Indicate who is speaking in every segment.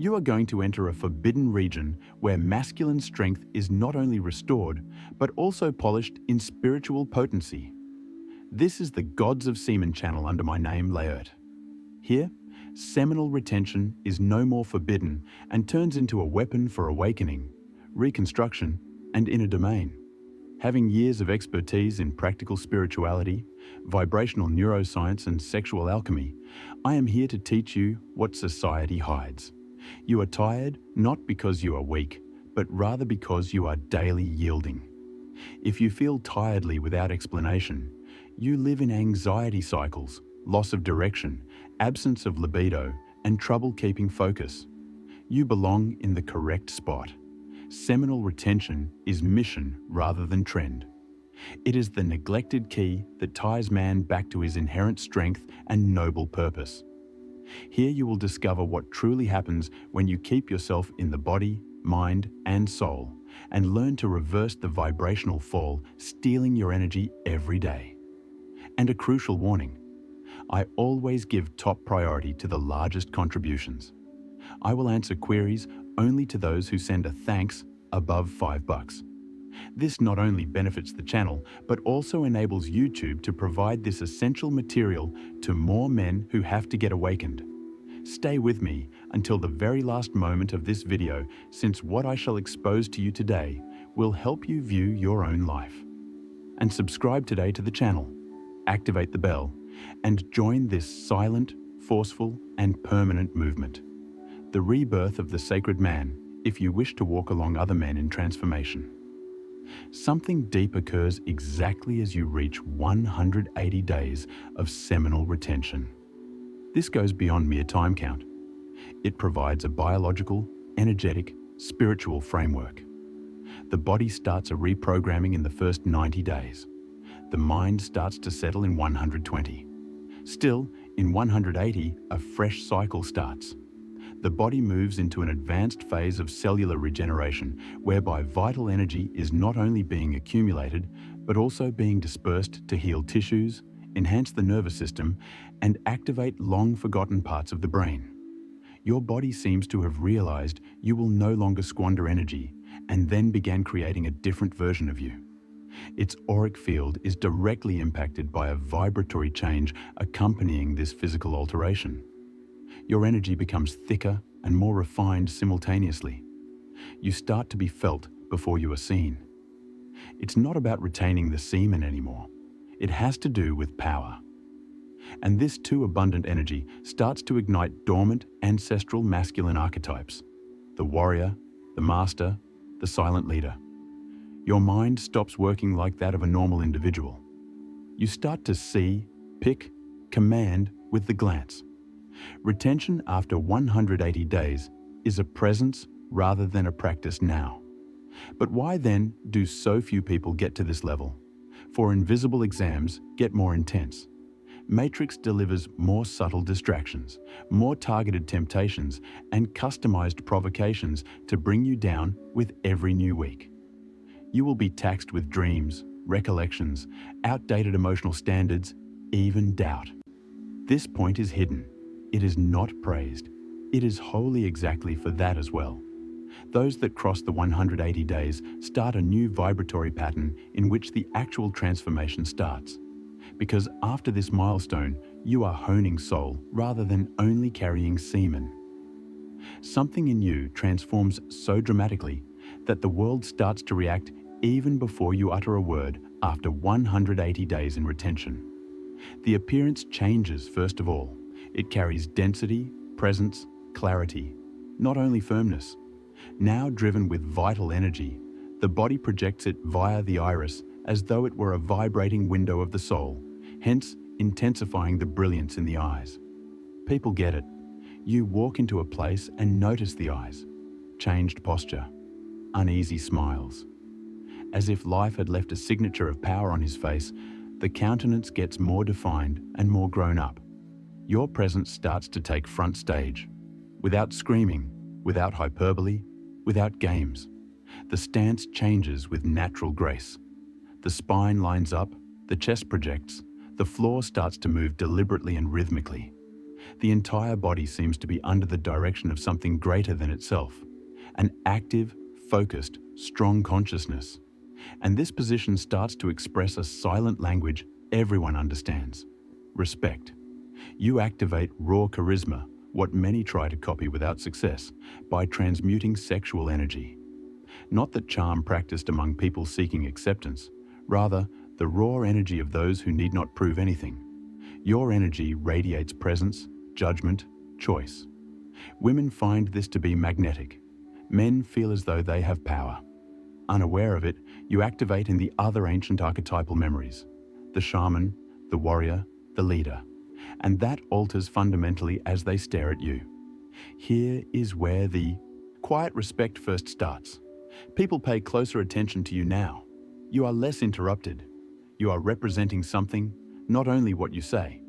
Speaker 1: You are going to enter a forbidden region where masculine strength is not only restored, but also polished in spiritual potency. This is the Gods of Semen channel under my name, Laert. Here, seminal retention is no more forbidden and turns into a weapon for awakening, reconstruction, and inner domain. Having years of expertise in practical spirituality, vibrational neuroscience, and sexual alchemy, I am here to teach you what society hides. You are tired not because you are weak, but rather because you are daily yielding. If you feel tiredly without explanation, you live in anxiety cycles, loss of direction, absence of libido, and trouble keeping focus. You belong in the correct spot. Seminal retention is mission rather than trend. It is the neglected key that ties man back to his inherent strength and noble purpose. Here you will discover what truly happens when you keep yourself in the body, mind, and soul, and learn to reverse the vibrational fall, stealing your energy every day. And a crucial warning: I always give top priority to the largest contributions. I will answer queries only to those who send a thanks above $5. This not only benefits the channel, but also enables YouTube to provide this essential material to more men who have to get awakened. Stay with me until the very last moment of this video, since what I shall expose to you today will help you view your own life. And subscribe today to the channel, activate the bell, and join this silent, forceful, and permanent movement. The rebirth of the sacred man, if you wish to walk along other men in transformation. Something deep occurs exactly as you reach 180 days of seminal retention. This goes beyond mere time count. It provides a biological, energetic, spiritual framework. The body starts a reprogramming in the first 90 days. The mind starts to settle in 120. Still, in 180, a fresh cycle starts. The body moves into an advanced phase of cellular regeneration, whereby vital energy is not only being accumulated, but also being dispersed to heal tissues, enhance the nervous system, and activate long-forgotten parts of the brain. Your body seems to have realized you will no longer squander energy, and then began creating a different version of you. Its auric field is directly impacted by a vibratory change accompanying this physical alteration. Your energy becomes thicker and more refined simultaneously. You start to be felt before you are seen. It's not about retaining the semen anymore. It has to do with power. And this too abundant energy starts to ignite dormant ancestral masculine archetypes: the warrior, the master, the silent leader. Your mind stops working like that of a normal individual. You start to see, pick, command with the glance. Retention after 180 days is a presence rather than a practice now. But why then do so few people get to this level? For invisible exams get more intense. Matrix delivers more subtle distractions, more targeted temptations, and customized provocations to bring you down with every new week. You will be taxed with dreams, recollections, outdated emotional standards, even doubt. This point is hidden. It is not praised. It is wholly exactly for that as well. Those that cross the 180 days start a new vibratory pattern in which the actual transformation starts. Because after this milestone, you are honing soul rather than only carrying semen. Something in you transforms so dramatically that the world starts to react even before you utter a word after 180 days in retention. The appearance changes first of all. It carries density, presence, clarity, not only firmness. Now driven with vital energy, the body projects it via the iris as though it were a vibrating window of the soul, hence intensifying the brilliance in the eyes. People get it. You walk into a place and notice the eyes. Changed posture, uneasy smiles. As if life had left a signature of power on his face, the countenance gets more defined and more grown up. Your presence starts to take front stage. Without screaming, without hyperbole, without games. The stance changes with natural grace. The spine lines up, the chest projects, the floor starts to move deliberately and rhythmically. The entire body seems to be under the direction of something greater than itself, an active, focused, strong consciousness. And this position starts to express a silent language everyone understands: respect. You activate raw charisma, what many try to copy without success, by transmuting sexual energy. Not the charm practiced among people seeking acceptance, rather the raw energy of those who need not prove anything. Your energy radiates presence, judgment, choice. Women find this to be magnetic. Men feel as though they have power. Unaware of it, you activate in the other ancient archetypal memories: the shaman, the warrior, the leader. And that alters fundamentally as they stare at you. Here is where the quiet respect first starts. People pay closer attention to you now. You are less interrupted. You are representing something, not only what you say.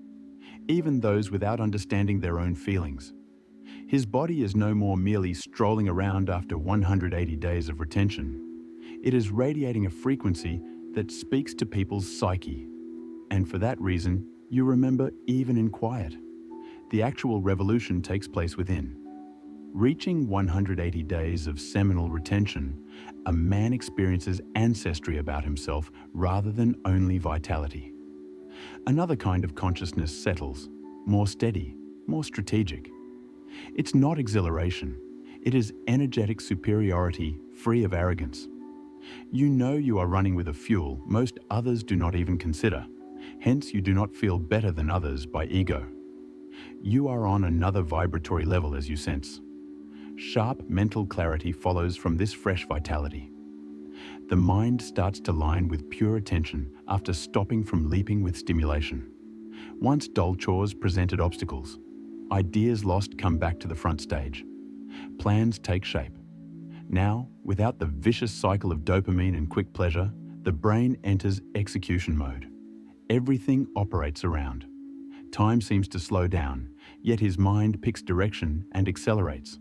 Speaker 1: Even those without understanding their own feelings. His body is no more merely strolling around after 180 days of retention. It is radiating a frequency that speaks to people's psyche. And for that reason, you remember even in quiet. The actual revolution takes place within. Reaching 180 days of seminal retention, a man experiences ancestry about himself rather than only vitality. Another kind of consciousness settles, more steady, more strategic. It's not exhilaration. It is energetic superiority, free of arrogance. You know you are running with a fuel most others do not even consider. Hence, you do not feel better than others by ego. You are on another vibratory level as you sense. Sharp mental clarity follows from this fresh vitality. The mind starts to line with pure attention after stopping from leaping with stimulation. Once dull chores presented obstacles, ideas lost come back to the front stage. Plans take shape. Now, without the vicious cycle of dopamine and quick pleasure, the brain enters execution mode. Everything operates around. Time seems to slow down, yet his mind picks direction and accelerates.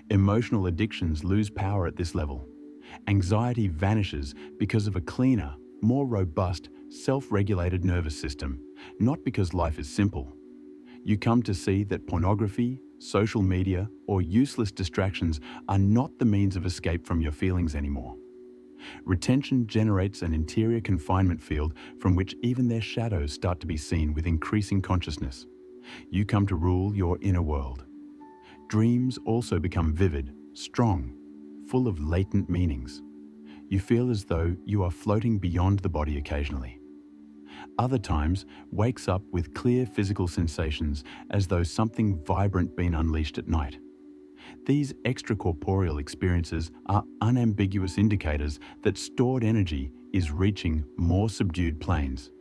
Speaker 1: Emotional addictions lose power at this level. Anxiety vanishes because of a cleaner, more robust, self-regulated nervous system, not because life is simple. You come to see that pornography, social media, or useless distractions are not the means of escape from your feelings anymore. Retention generates an interior confinement field from which even their shadows start to be seen with increasing consciousness. You come to rule your inner world. Dreams also become vivid, strong, full of latent meanings. You feel as though you are floating beyond the body occasionally. Other times, wakes up with clear physical sensations as though something vibrant been unleashed at night. These extracorporeal experiences are unambiguous indicators that stored energy is reaching more subdued planes,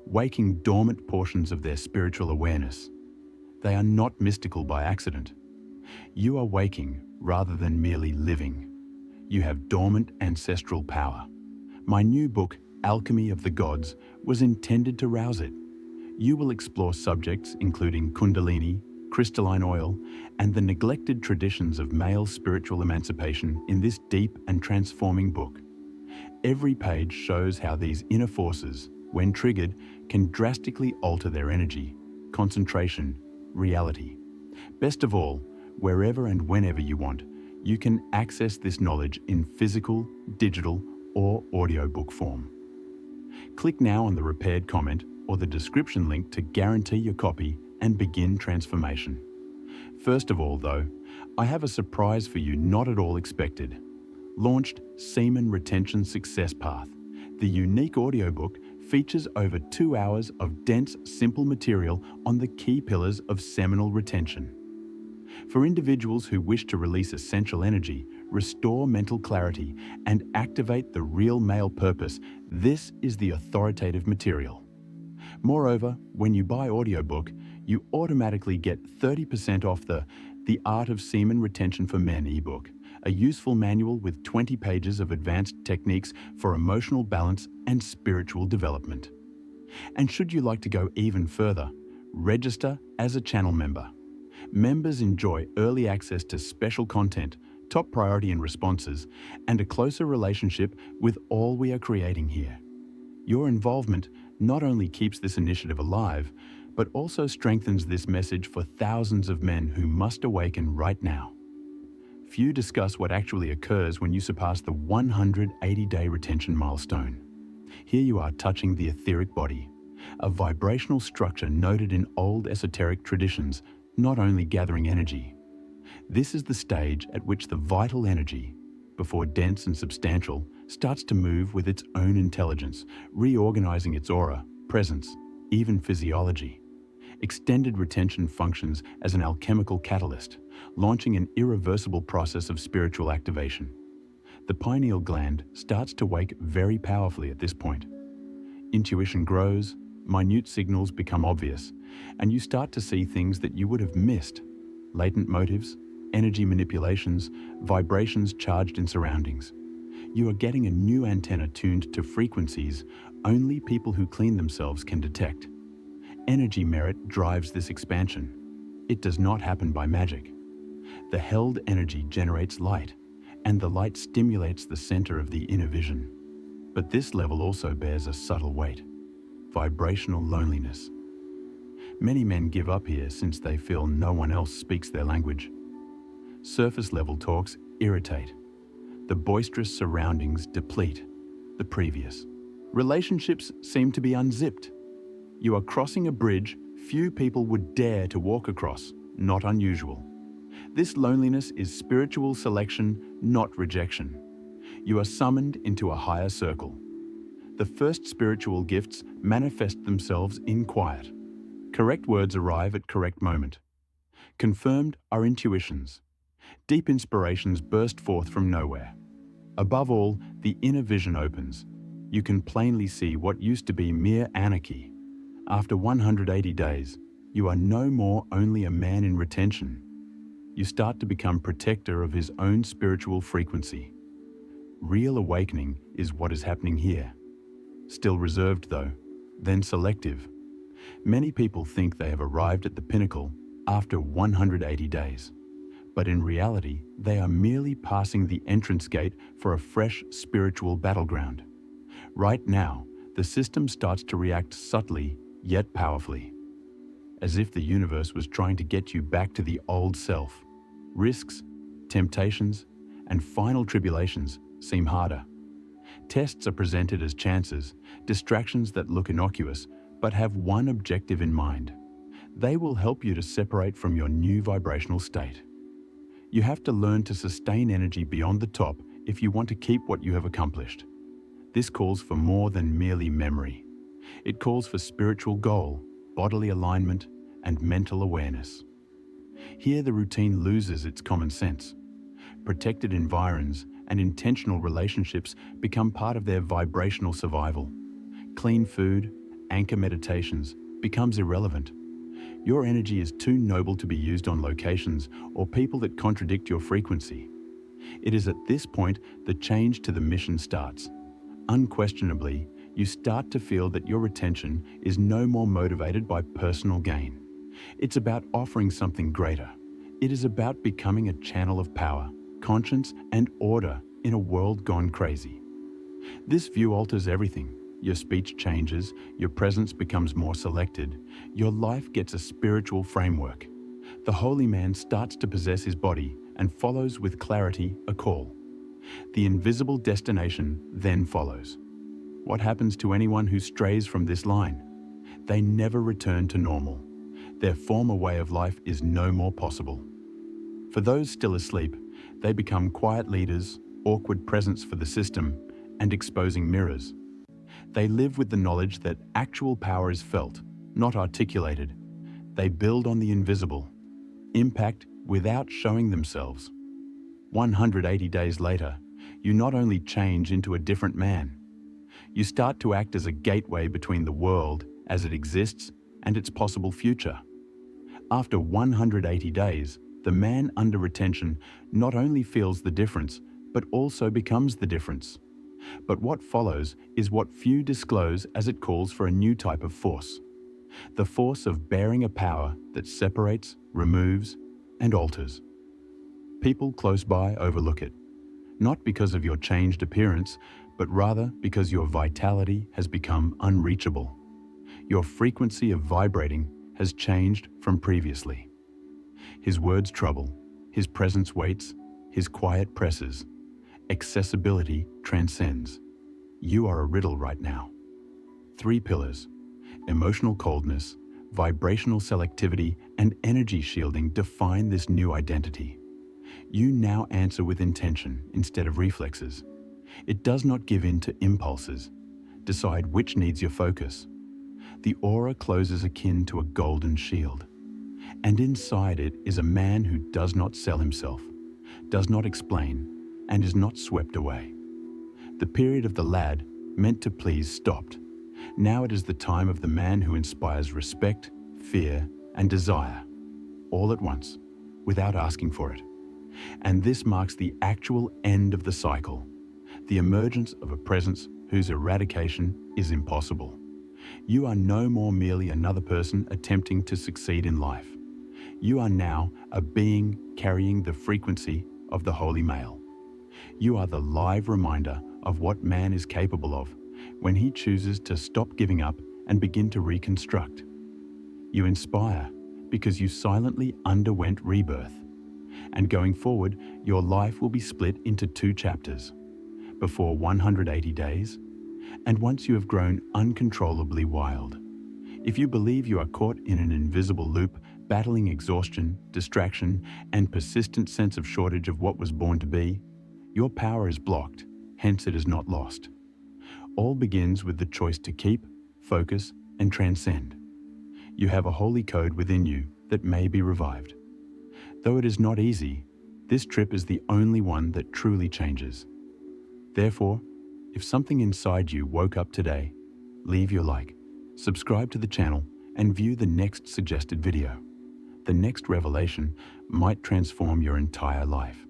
Speaker 1: waking dormant portions of their spiritual awareness. They are not mystical by accident. You are waking rather than merely living. You have dormant ancestral power. My new book, Alchemy of the Gods, was intended to rouse it. You will explore subjects including Kundalini, crystalline oil, and the neglected traditions of male spiritual emancipation in this deep and transforming book. Every page shows how these inner forces, when triggered, can drastically alter their energy, concentration, reality. Best of all, wherever and whenever you want, you can access this knowledge in physical, digital, or audiobook form. Click now on the repaired comment or the description link to guarantee your copy and begin transformation. First of all, though, I have a surprise for you not at all expected. Launched Semen Retention Success Path. The unique audiobook features over 2 hours of dense, simple material on the key pillars of seminal retention. For individuals who wish to release essential energy, restore mental clarity, and activate the real male purpose, this is the authoritative material. Moreover, when you buy audiobook, you automatically get 30% off the Art of Semen Retention for Men ebook, a useful manual with 20 pages of advanced techniques for emotional balance and spiritual development. And should you like to go even further, register as a channel member. Members enjoy early access to special content, top priority in responses, and a closer relationship with all we are creating here. Your involvement not only keeps this initiative alive, but also strengthens this message for thousands of men who must awaken right now. Few discuss what actually occurs when you surpass the 180-day retention milestone. Here you are touching the etheric body, a vibrational structure noted in old esoteric traditions, not only gathering energy. This is the stage at which the vital energy, before dense and substantial, starts to move with its own intelligence, reorganizing its aura, presence, even physiology. Extended retention functions as an alchemical catalyst, launching an irreversible process of spiritual activation. The pineal gland starts to wake very powerfully at this point. Intuition grows, minute signals become obvious, and you start to see things that you would have missed: latent motives, energy manipulations, vibrations charged in surroundings. You are getting a new antenna tuned to frequencies only people who clean themselves can detect. Energy merit drives this expansion. It does not happen by magic. The held energy generates light, and the light stimulates the center of the inner vision. But this level also bears a subtle weight: vibrational loneliness. Many men give up here since they feel no one else speaks their language. Surface level talks irritate. The boisterous surroundings deplete the previous. Relationships seem to be unzipped. You are crossing a bridge few people would dare to walk across, not unusual. This loneliness is spiritual selection, not rejection. You are summoned into a higher circle. The first spiritual gifts manifest themselves in quiet. Correct words arrive at correct moment. Confirmed are intuitions. Deep inspirations burst forth from nowhere. Above all, the inner vision opens. You can plainly see what used to be mere anarchy. After 180 days, you are no more only a man in retention. You start to become protector of his own spiritual frequency. Real awakening is what is happening here. Still reserved though, then selective. Many people think they have arrived at the pinnacle after 180 days. But in reality, they are merely passing the entrance gate for a fresh spiritual battleground. Right now, the system starts to react subtly yet powerfully, as if the universe was trying to get you back to the old self. Risks, temptations, and final tribulations seem harder. Tests are presented as chances, distractions that look innocuous but have one objective in mind. They will help you to separate from your new vibrational state. You have to learn to sustain energy beyond the top if you want to keep what you have accomplished. This calls for more than merely memory. It calls for spiritual goal, bodily alignment, and mental awareness. Here the routine loses its common sense. Protected environs and intentional relationships become part of their vibrational survival. Clean food, anchor meditations, becomes irrelevant. Your energy is too noble to be used on locations or people that contradict your frequency. It is at this point the change to the mission starts. Unquestionably, you start to feel that your retention is no more motivated by personal gain. It's about offering something greater. It is about becoming a channel of power, conscience, and order in a world gone crazy. This view alters everything. Your speech changes, your presence becomes more selected, your life gets a spiritual framework. The holy man starts to possess his body and follows with clarity a call. The invisible destination then follows. What happens to anyone who strays from this line? They never return to normal. Their former way of life is no more possible. For those still asleep, they become quiet leaders, awkward presence for the system, and exposing mirrors. They live with the knowledge that actual power is felt, not articulated. They build on the invisible, impact without showing themselves. 180 days later, you not only change into a different man, you start to act as a gateway between the world as it exists and its possible future. After 180 days, the man under retention not only feels the difference, but also becomes the difference. But what follows is what few disclose, as it calls for a new type of force. The force of bearing a power that separates, removes, and alters. People close by overlook it, not because of your changed appearance, but rather because your vitality has become unreachable. Your frequency of vibrating has changed from previously. His words trouble, his presence waits, his quiet presses. Accessibility transcends. You are a riddle right now. 3 pillars: emotional coldness, vibrational selectivity, and energy shielding define this new identity. You now answer with intention instead of reflexes. It does not give in to impulses. Decide which needs your focus. The aura closes akin to a golden shield. And inside it is a man who does not sell himself, does not explain, and is not swept away. The period of the lad, meant to please, stopped. Now it is the time of the man who inspires respect, fear, and desire, all at once, without asking for it. And this marks the actual end of the cycle, the emergence of a presence whose eradication is impossible. You are no more merely another person attempting to succeed in life. You are now a being carrying the frequency of the holy male. You are the live reminder of what man is capable of when he chooses to stop giving up and begin to reconstruct. You inspire because you silently underwent rebirth. And going forward, your life will be split into 2 chapters. Before 180 days, and once you have grown uncontrollably wild. If you believe you are caught in an invisible loop, battling exhaustion, distraction, and persistent sense of shortage of what was born to be, your power is blocked, hence it is not lost. All begins with the choice to keep, focus, and transcend. You have a holy code within you that may be revived. Though it is not easy, this trip is the only one that truly changes. Therefore, if something inside you woke up today, leave your like, subscribe to the channel, and view the next suggested video. The next revelation might transform your entire life.